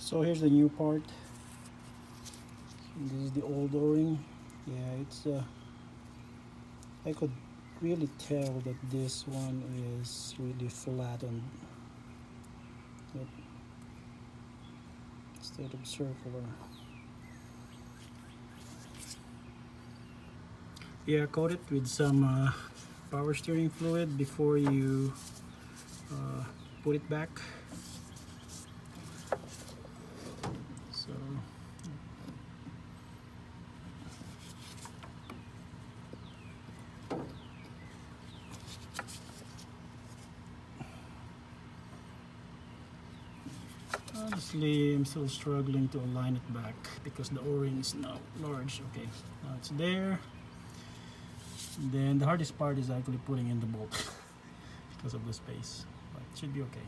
So here's the new part. This is the old o-ring. Yeah, it's I could really tell that this one is really flattened instead of circular. Yeah, coat it with some power steering fluid before you put it back. So honestly, I'm still struggling to align it back because the o-ring is now large. Okay, now it's there. Then the hardest part is actually putting in the bolt because of the space, but it should be okay.